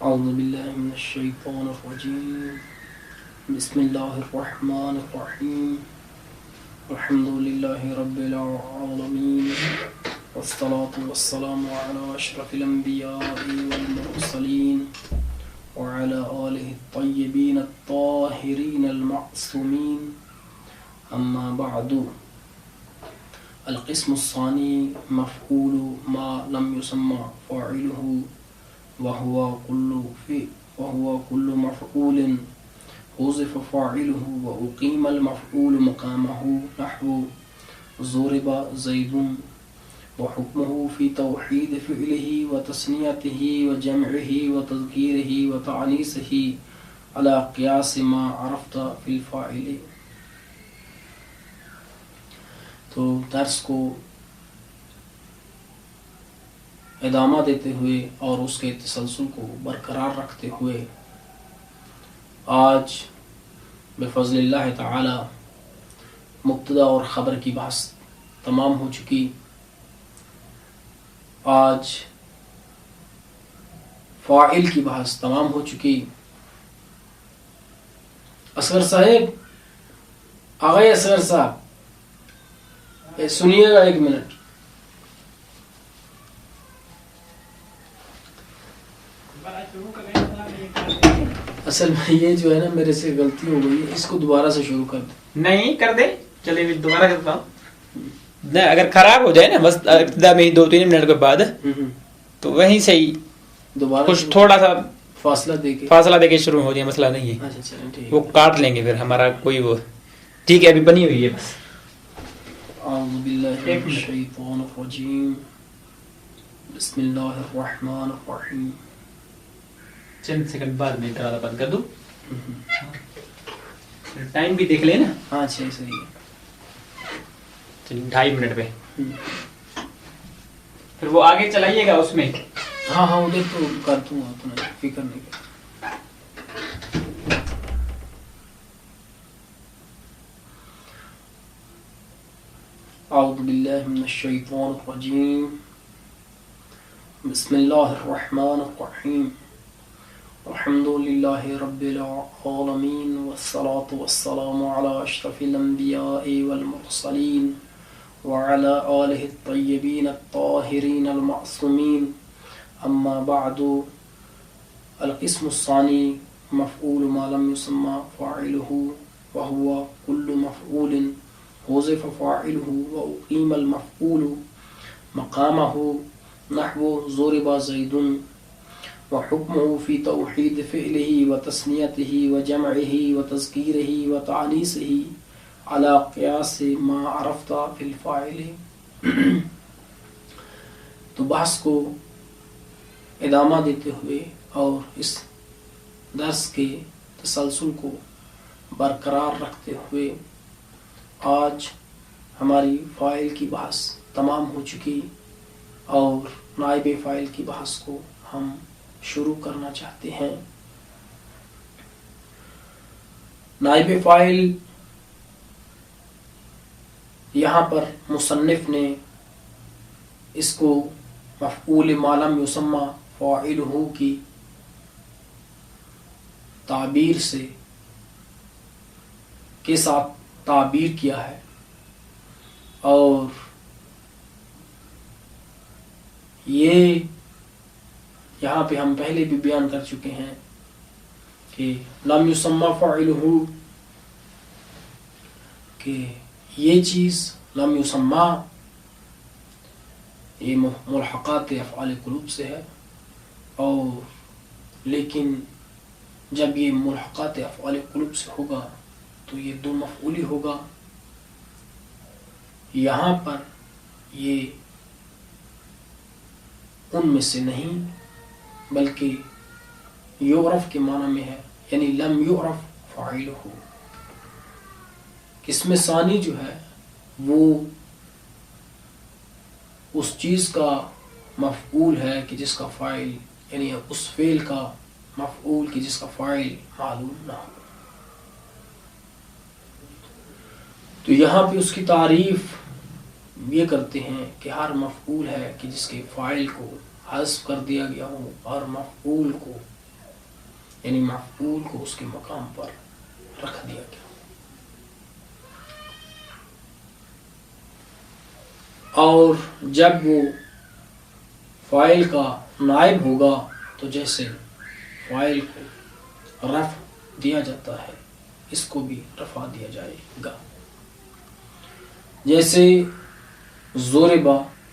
اعوذ باللہ من الشیطان الرجیم بسم اللہ الرحمن الرحیم الحمد للہ رب العالمین والصلاة والسلام علی اشرف الانبیاء والمرسلین وعلى آلہ الطیبین الطاہرین المعصومین اما بعد القسم الثانی مفعول ما لم يسمى فاعله وهو كل مفعول حذف فاعله وأقيم المفعول مقامه نحو ضرب زيد وحكمه في توحيد فعله وتثنيته وجمعه وتذكيره وتعنيسه على قياس ما عرفت في الفاعل. تو درس کو ادامہ دیتے ہوئے اور اس کے تسلسل کو برقرار رکھتے ہوئے آج بفضل اللہ تعالی مبتدا اور خبر کی بحث تمام ہو چکی. آج فاعل کی بحث تمام ہو چکی. اصغر صاحب، آغا اصغر صاحب سنیے گا ایک منٹ. اصل میں یہ جو ہے نا میرے سے غلطی ہو گئی ہے، اس کو دوبارہ سے شروع کر دیں. نہیں کر دے، چلے دوبارہ کرتا ہوں. اگر خراب ہو جائے نا بس ابتدا میں 2-3 منٹ کے بعد تو وہیں سے ہی دوبارہ کچھ تھوڑا سا فاصلہ دے کے شروع ہو جائے، مسئلہ نہیں ہے. اچھا چلیں ٹھیک، وہ کاٹ لیں گے پھر ہمارا کوئی وہ ٹھیک ہے. ابھی بنی ہوئی ہے بس. اعوذ باللہ من الشیطان الرجیم بسم اللہ الرحمن الرحیم. چند سیکنڈ بعد میں دروازہ بند کر دوں. ٹائم بھی دیکھ لیں نا. ہاں صحیح ہے. 2.5 منٹ پہ پھر وہ آگے چلائیے گا اس میں. ہاں ادھر تو کر دوں گا، تمہیں فکر نہیں کر. اعوذ باللہ من الشیطان الرجیم بسم اللہ الرحمن الرحیم الحمد للہ رب العالمین والصلاة والسلام علی اشرف الانبیاء والمرسلین وعلى آلہ الطیبین الطاہرین المعصومین اما بعد. القسم الثانی مفعول ما لم يسمى فاعله وهو كل مفعول حذف فاعله وأقيم المفعول مقامه نحو ضرب زيد وحكمه في توحيد فعله وتثنيته وجمعه وتذكيره وتعنيسه على قياس ما عرفت في الفاعل. تو بحث کو ادامہ دیتے ہوئے اور اس درس کے تسلسل کو برقرار رکھتے ہوئے آج ہماری فاعل کی بحث تمام ہو چکی اور نائب فاعل کی بحث کو ہم شروع کرنا چاہتے ہیں. نائب فاعل یہاں پر مصنف نے اس کو مفعول ما لم یسمى فاعلہ کی تعبیر سے کے ساتھ تعبیر کیا ہے اور یہ یہاں پہ ہم پہلے بھی بیان کر چکے ہیں کہ لم یسمى فاعلہ کہ یہ چیز لم یسمى یہ ملحقات افعال قلوب سے ہے، اور لیکن جب یہ ملحقات افعال قلوب سے ہوگا تو یہ 2 مفعولی ہوگا. یہاں پر یہ ان میں سے نہیں بلکہ یعرف کے معنی میں ہے، یعنی لم یعرف فاعلہ. قسم ثانی جو ہے وہ اس چیز کا مفعول ہے کہ جس کا فاعل، یعنی اس فعل کا مفعول کہ جس کا فاعل معلوم نہ ہو. تو یہاں پہ اس کی تعریف یہ کرتے ہیں کہ ہر مفعول ہے کہ جس کے فاعل کو حذف کر دیا گیا ہو اور مفعول کو یعنی مفعول کو اس کے مقام پر رکھ دیا گیا. اور جب وہ فاعل کا نائب ہوگا تو جیسے فاعل کو رفع دیا جاتا ہے اس کو بھی رفع دیا جائے گا. جیسے ضرب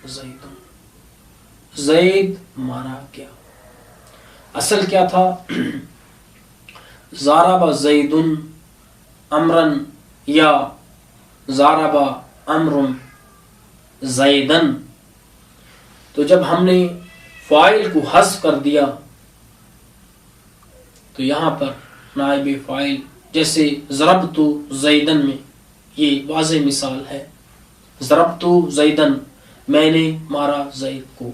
زید، زید مارا گیا. اصل کیا تھا؟ ضرب زید امرا یا ضرب امر زیدن. تو جب ہم نے فاعل کو حذف کر دیا تو یہاں پر نائب فاعل، جیسے ضربت زیدن میں یہ واضح مثال ہے، ضربت زیدن میں نے مارا زید کو.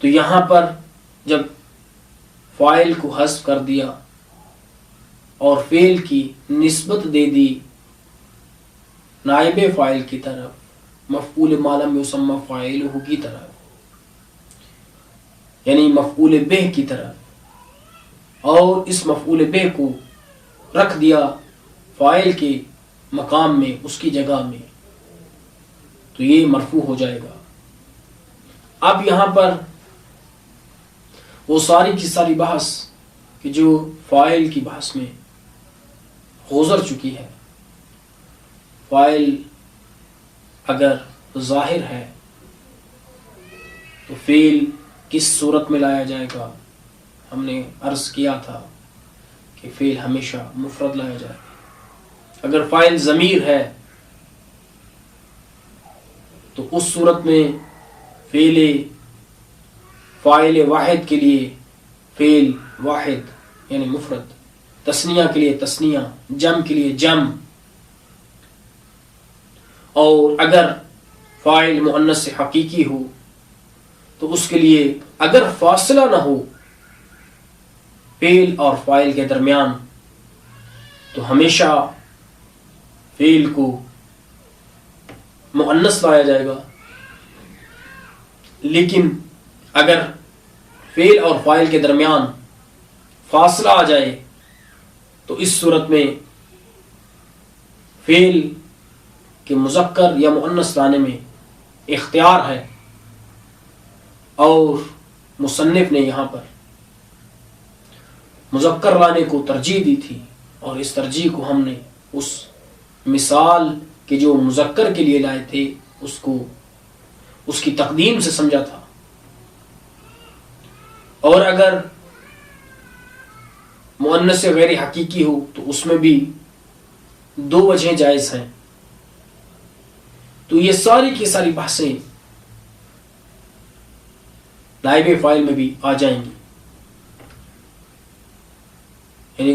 تو یہاں پر جب فاعل کو حذف کر دیا اور فعل کی نسبت دے دی نائب فاعل کی طرف، مفعول ما لم یسمى فاعلہ کی طرف، یعنی مفعول بہ کی طرف، اور اس مفعول بہ کو رکھ دیا فاعل کے مقام میں، اس کی جگہ میں، تو یہ مرفوع ہو جائے گا. اب یہاں پر وہ ساری کی ساری بحث کہ جو فاعل کی بحث میں گزر چکی ہے، فاعل اگر ظاہر ہے تو فعل کس صورت میں لایا جائے گا. ہم نے عرض کیا تھا کہ فعل ہمیشہ مفرد لایا جائے گا. اگر فاعل ضمیر ہے تو اس صورت میں فاعل واحد کے لیے فعل واحد یعنی مفرد، تثنیہ کے لیے تثنیہ، جمع کے لیے جمع. اور اگر فاعل مؤنث حقیقی ہو تو اس کے لیے اگر فاصلہ نہ ہو فعل اور فاعل کے درمیان تو ہمیشہ فعل کو مؤنث لایا جائے گا. لیکن اگر فعل اور فاعل کے درمیان فاصلہ آ جائے تو اس صورت میں فعل کہ مذکر یا مؤنث لانے میں اختیار ہے، اور مصنف نے یہاں پر مذکر لانے کو ترجیح دی تھی، اور اس ترجیح کو ہم نے اس مثال کے جو مذکر کے لیے لائے تھے اس کی تقدیم سے سمجھا تھا. اور اگر مؤنث غیر حقیقی ہو تو اس میں بھی دو وجہیں جائز ہیں. تو یہ ساری کی ساری بحثیں نائب فاعل میں بھی آ جائیں گی، یعنی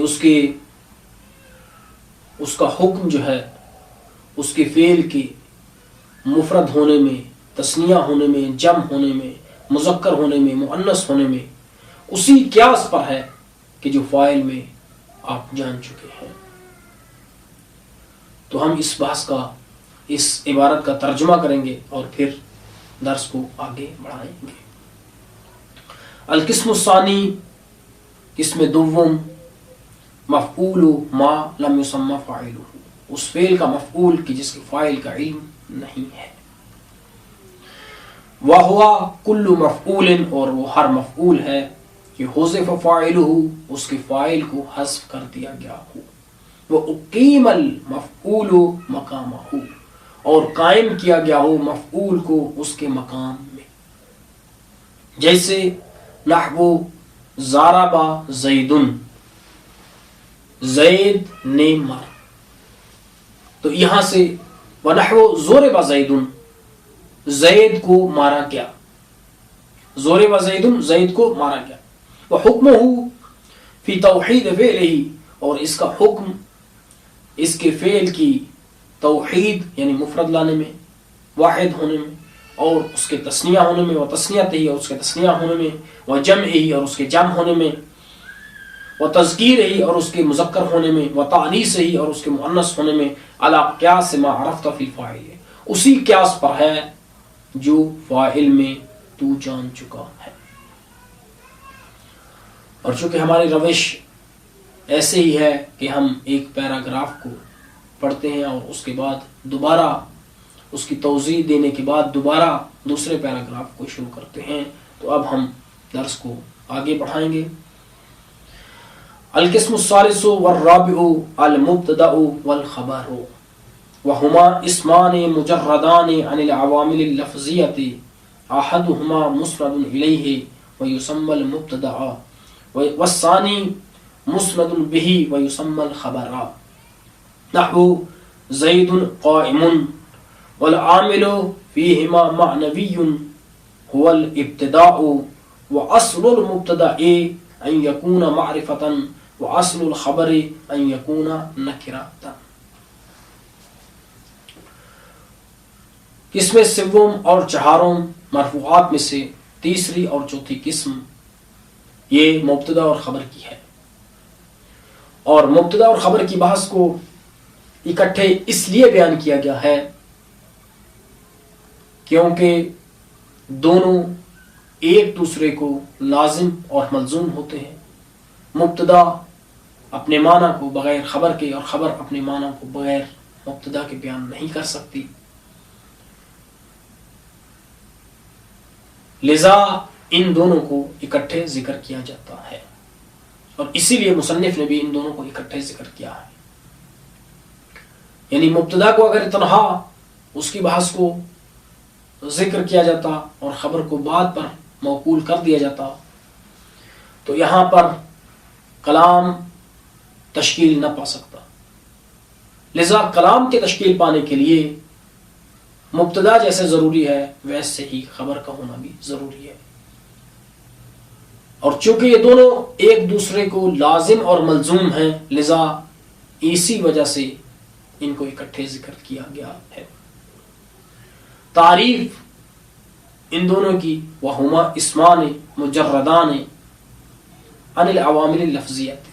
اس کا حکم جو ہے اس کے فعل کے مفرد ہونے میں، تثنیہ ہونے میں، جمع ہونے میں، مذکر ہونے میں، مؤنث ہونے میں اسی قیاس پر ہے کہ جو فاعل میں آپ جان چکے ہیں. تو ہم اس بحث کا، اس عبارت کا ترجمہ کریں گے اور پھر درس کو آگے بڑھائیں گے. القسم الثانی، قسم دوم، مفعول ما لم یسمى فاعلہ، اس فعل کا مفعول کہ جس کے فاعل کا علم نہیں ہے. وَهُوَ كُلُّ مَفْعُولٍ، اور وہ ہر مفعول ہے کہ حذف فاعلہ، اس کے فاعل کو حذف کر دیا گیا ہو. وَأُقِيمَ الْمَفْعُولُ مَقَامَهُ، اور قائم کیا گیا ہو مفعول کو اس کے مقام میں. جیسے نحو ضرب زید، زید نے مارا. تو یہاں سے ونحو ضرب زید، زید کو مارا گیا. ضرب زید، زید کو مارا گیا. وحکمہ فی توحید فعلہ، اور اس کا حکم اس کے فعل کی توحید یعنی مفرد لانے میں، واحد ہونے میں، اور اس کے تثنیہ ہونے میں، و تثنیتہ اور اس کے تثنیہ ہونے میں، و جمعہ اور اس کے جمع ہونے میں، و تذکیرہ اور اس کے مذکر ہونے میں، و تانیثہ اور اس کے مؤنث ہونے میں، علی قیاس ما عرفت فی الفاعل، اسی قیاس پر ہے جو فاعل میں تو جان چکا ہے. اور چونکہ ہماری روش ایسے ہی ہے کہ ہم ایک پیراگراف کو پڑھتے ہیں اور اس کے بعد دوبارہ اس کی توضیح دینے کے بعد دوبارہ دوسرے پیراگراف کو شروع کرتے ہیں، تو اب ہم درس کو آگے بڑھائیں گے۔ القسم الثالث والرابع المبتدأ والخبر وهما اسمان مجردان عن العوامل اللفظية احدهما مسند اليه ويسمى المبتدأ والثاني مسند به ويسمى الخبر، نحو زيد قائم والعامل فيهما معنوي هو الابتداء، واصل المبتدأ ان يكون معرفة واصل الخبر ان يكون نكرة۔ قسم سوم اور چہارم مرفوعات میں سے تیسری اور چوتھی قسم یہ مبتدا اور خبر کی ہے، اور مبتدا اور خبر کی بحث کو اکٹھے اس لیے بیان کیا گیا ہے کیونکہ دونوں ایک دوسرے کو لازم اور ملزوم ہوتے ہیں۔ مبتدا اپنے معنی کو بغیر خبر کے اور خبر اپنے معنی کو بغیر مبتدا کے بیان نہیں کر سکتی، لذا ان دونوں کو اکٹھے ذکر کیا جاتا ہے، اور اسی لیے مصنف نے بھی ان دونوں کو اکٹھے ذکر کیا ہے۔ یعنی مبتدا کو اگر تنہا اس کی بحث کو ذکر کیا جاتا اور خبر کو بعد پر موقول کر دیا جاتا تو یہاں پر کلام تشکیل نہ پا سکتا، لذا کلام کے تشکیل پانے کے لیے مبتدا جیسے ضروری ہے ویسے ہی خبر کا ہونا بھی ضروری ہے، اور چونکہ یہ دونوں ایک دوسرے کو لازم اور ملزوم ہیں لذا اسی وجہ سے ان کو اکٹھے ذکر کیا گیا ہے۔ تعریف ان دونوں کی وہما اسمان مجردان عن العوامل اللفظیت،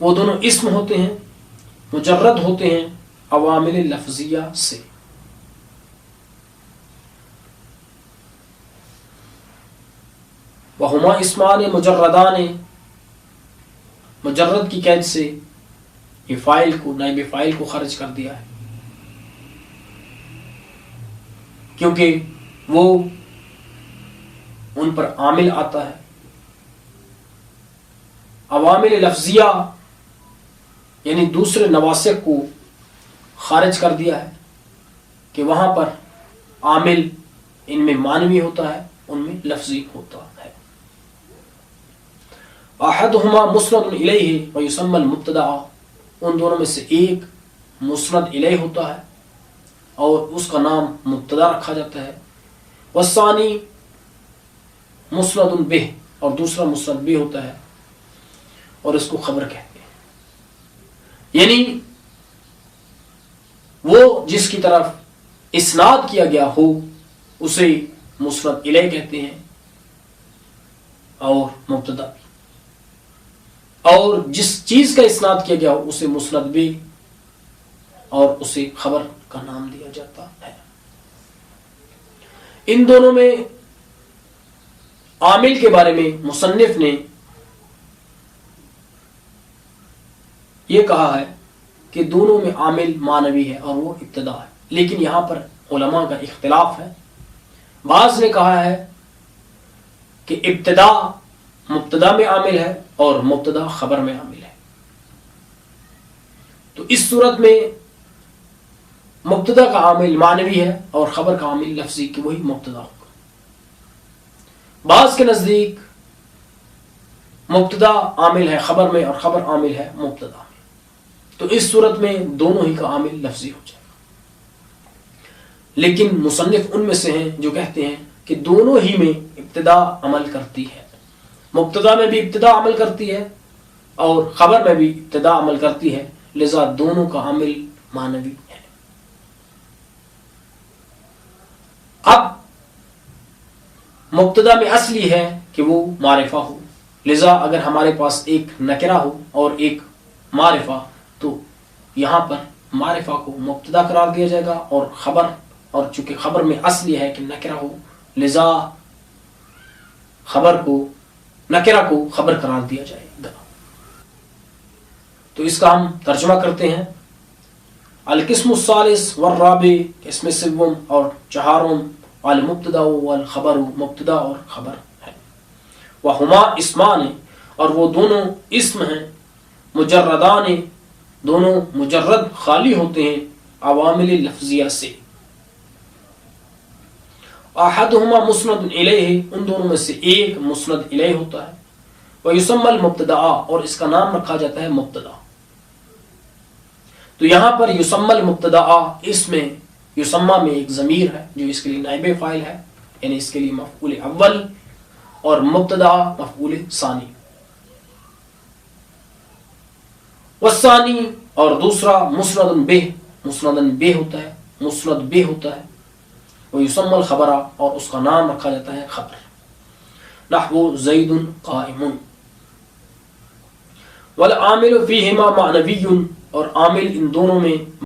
وہ دونوں اسم ہوتے ہیں مجرد ہوتے ہیں عوامل لفظیہ سے۔ وہما اسمان مجردان، مجرد کی قید سے یہ فاعل کو نائب فاعل کو خارج کر دیا ہے، کیونکہ وہ ان پر عامل آتا ہے۔ عوامل لفظیہ یعنی دوسرے نواسق کو خارج کر دیا ہے کہ وہاں پر عامل ان میں معنوی ہوتا ہے ان میں لفظی ہوتا ہے۔ احدہما مسند الیہ ویسمى المبتدأ، ان دونوں میں سے ایک مسند الیہ ہوتا ہے اور اس کا نام مبتدا رکھا جاتا ہے، والثانی مسند بہ، اور دوسرا مسند بہ ہوتا ہے اور اس کو خبر کہتے ہیں۔ یعنی وہ جس کی طرف اسناد کیا گیا ہو اسے مسند الیہ کہتے ہیں اور مبتدا بھی، اور جس چیز کا اسناد کیا گیا ہو اسے مسند بھی اور اسے خبر کا نام دیا جاتا ہے۔ ان دونوں میں عامل کے بارے میں مصنف نے یہ کہا ہے کہ دونوں میں عامل معنوی ہے اور وہ ابتدا ہے، لیکن یہاں پر علماء کا اختلاف ہے۔ بعض نے کہا ہے کہ ابتدا مبتدا میں عامل ہے اور مبتدا خبر میں عامل ہے، تو اس صورت میں مبتدا کا عامل معنوی ہے اور خبر کا عامل لفظی کہ وہی مبتدا ہوگا۔ بعض کے نزدیک مبتدا عامل ہے خبر میں اور خبر عامل ہے مبتدا میں، تو اس صورت میں دونوں ہی کا عامل لفظی ہو جائے گا۔ لیکن مصنف ان میں سے ہیں جو کہتے ہیں کہ دونوں ہی میں ابتدا عمل کرتی ہے، مبتدا میں بھی ابتدا عمل کرتی ہے اور خبر میں بھی ابتدا عمل کرتی ہے، لذا دونوں کا عامل معنوی ہے۔ اب مبتدا میں اصلی ہے کہ وہ معرفہ ہو، لذا اگر ہمارے پاس ایک نکرہ ہو اور ایک معرفہ تو یہاں پر معرفہ کو مبتدا قرار دیا جائے گا، اور خبر، اور چونکہ خبر میں اصلی ہے کہ نکرہ ہو لذا خبر کو نکرہ کو خبر قرار دیا جائے گا. تو اس کا ہم ترجمہ کرتے ہیں. القسم الثالث والرابع، قسم سوم اور چہارم، المبتدا والخبر، مبتدا اور خبر ہے. وہما اسمان، اور وہ دونوں اسم ہیں، مجردان، دونوں مجرد خالی ہوتے ہیں عوامل لفظیہ سے. احدہما مسند الیہ، ان دونوں میں سے ایک مسند الیہ ہوتا ہے. ویسمى المبتدا، اور اس کا نام رکھا جاتا ہے مبتدا. تو یہاں پر یسمى المبتدا، اس میں یسمى میں ایک ضمیر ہے جو اس کے لیے نائب فاعل ہے، یعنی اس کے لیے مفعول اول، اور مبتدا مفعول ثانی. والثانی، اور دوسرا مسند بہ، مسند بہ ہوتا ہے، مسند بہ ہوتا ہے. ویسمى الخبر، اور اس کا نام رکھا جاتا ہے خبر. نحو زید قائم. والعامل فیہما معنوی، اور عامل ان دونوں میں